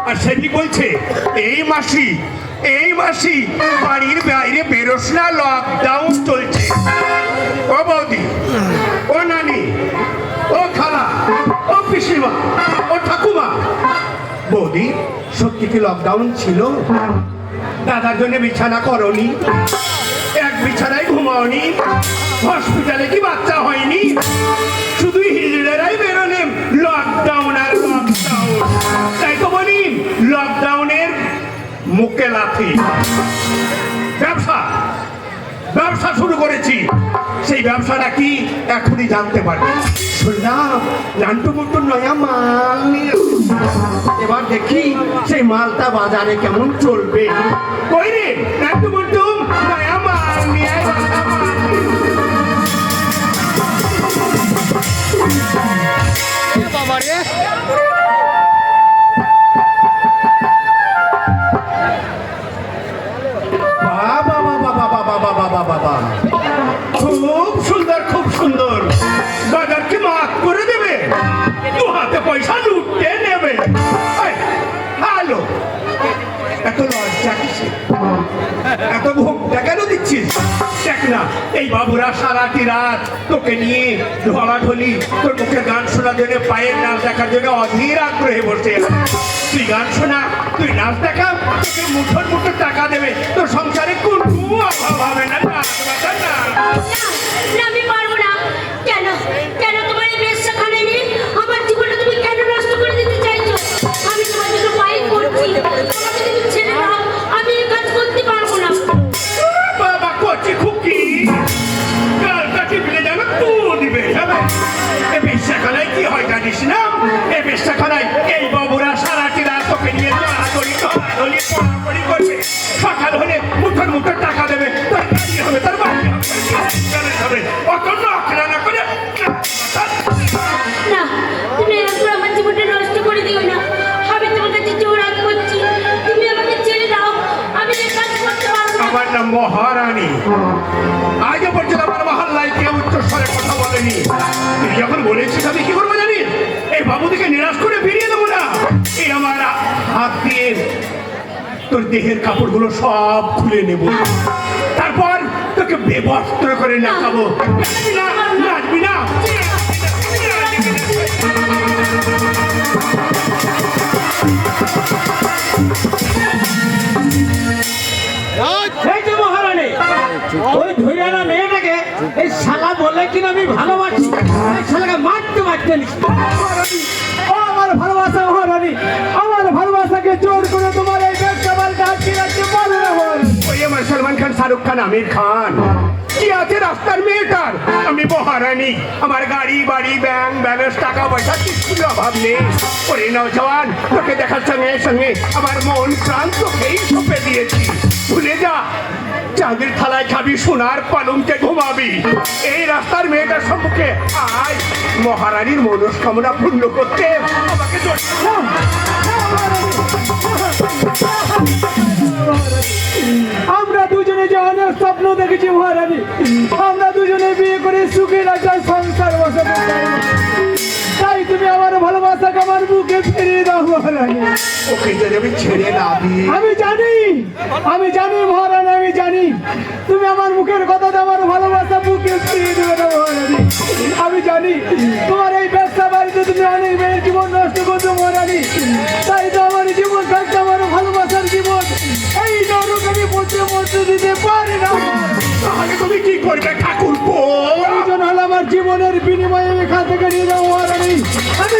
আর সেটি বলছে এই মাসি বাড়ির বাইরে বেরোস না, লকডাউন চলছে। ও বৌদি, ও নানি, ও খালা, ও পিসিমা, ও ঠাকুমা। বৌদি, সত্যি কি লকডাউন ছিল? দাদার জন্য বিছানা করনি? এক বিছানায় ঘুমাওনি? হসপিটালে কি বাচ্চা হয়নি? শুধু হিজড়েরাই বেরোলেন লকডাউন আর লকডাউন। তাই তো বলি, লকডাউনের মুখে লাথি। ব্যবসা শুরু করেছি। সেই ব্যবসাটা কি এখনই জানতে পারবে। শুনলাম নান্টু মুন্টু নয়া মাল নিয়ে, এবার দেখি সেই মালটা বাজারে কেমন চলবে। কই রে নান্টু মুন্টু, নয়া মাল নিয়ে আয়, বাবা রে। বাবা, খুব সুন্দর। বাজারকে মাফ করে দেবে, দু হাতে পয়সা লুটতে নেবে। হ্যালো, এত লজ্জা কিসে, এত ভোগটা কেন দিচ্ছিস? দেখ না, এই বাবুরা সারাটি রাত তোকে নিয়ে ঢলাঢলি, তোর মুখে গান শোনার জন্য, পায়ের নাচ দেখার জন্য অধীর আগ্রহে বসে আছে। তুই গান শোনা, তুই নাচ দেখা, তোকে মুঠোর মুঠো টাকা দেবে, তোর সংসারে কোনো অভাব হবে না। আমি পারবো না। কেন কেন তোমার এই বেশ সেখানে নিয়ে আমার জীবনটা তুমি কেন নষ্ট করে দিতে চাইছো? আমি তোমার জন্য ফাইল করছি, আমাকে তুমি ছেড়ে দাও, আমি এই কাজ করতে পারবো না। বাবা করছি খুকি, গালটা টিপলে যেন তু দিবে। এ বেশ্যাখানায় কি হয় জানিস না? এ বেশ্যাখানায় এই বাবুরা সারাটি রাত তোকে নিয়ে ধরাধরি পড়াপড়ি করবে। সকাল হলে মুঠোর মুঠোর টাকা দেবে, তোর গাড়ি হবে, তোর বাড়ি হবে, অত নকরা না করে। না, তুমি এরকম আমার জীবনটা নষ্ট করে দিও না। আমি তোমার কাছে জোর হাত করছি, তুমি আমাকে ছেড়ে দাও, আমি এই কাজ করতে পারবো না। আমার নাম মহারানী। আজও পর্যন্ত আমার মহল্লায় কেউ উচ্চস্বরে কথা বলেনি। তুই যখন বলেছিস, আমি কি করবো জানিস? এই বাবুদিকে নিরাশ করে ফিরিয়ে দেবো না। এই আমার হাত দিয়ে তোর দেহের কাপড়গুলো সব খুলে নেব, তারপর তোকে বেবস্ত্র করে নাচাবো। নাচবি না? এই যে মহারানী, ওই ধৈর্যানা মেয়েটাকে এই শালা বলে কিনা আমি ভালোবাসি, এই শালাকে মারতে ও আমার ভালোবাসা মহারানী, আমার ভালোবাসাকে জোর করে তোমার এই ব্যবসা বালটা আটকে রাখতে পারবে না। ওই আমার সলমান খান, শাহরুখ খান, আমির খান কি আছে রাস্তার মেয়েটার? আমি মহারানী, আমার গাড়ি বাড়ি ব্যাংক ব্যালেন্স টাকা পয়সা কিছুর অভাব নেই। ওরে নওজওয়ান, তোকে দেখার সঙ্গে সঙ্গে আমার মন প্রাণ তোকেই সঁপে দিয়েছি। ভুলে যা, চাঁদের থালায় খাবি, সোনার পালঙ্কে ঘুমাবি। এই রাস্তার মেয়েটার সম্মুখে আয়, মহারানীর মনস্কামনা পূর্ণ করতে আমাকে আমরা দুজনে যে অনেক স্বপ্ন দেখেছি মহারানী, আমরা দুজনে বিয়ে করে সুখের একটা সংসার বসাতে চাই। তাই তুমি আমার ভালোবাসাকে আমার বুকে ফিরিয়ে দাও মহারানী। ওকে যদি আমি ছেড়ে না দিই। আমি জানি মহারানী, আমি জানি তুমি আমার মুখের কথাতে আমার ভালোবাসা বুকে ফিরিয়ে দেবে না মহারানী। আমি জানি তোমার এই ব্যবসা বাড়িতে তুমি অনেক মেয়ের জীবন নষ্ট করছো মহারানী। তাই তো আমার জীবন থাকতে আমার ভালোবাসার জীবন এই নরক আমি মরতে দিতে পারি না। তাহলে তুমি কি করবে ঠাকুর? প্রয়োজন হলো আমার জীবনের বিনিময়ে এখান থেকে নিয়ে যাও মহারানী। আমি আমি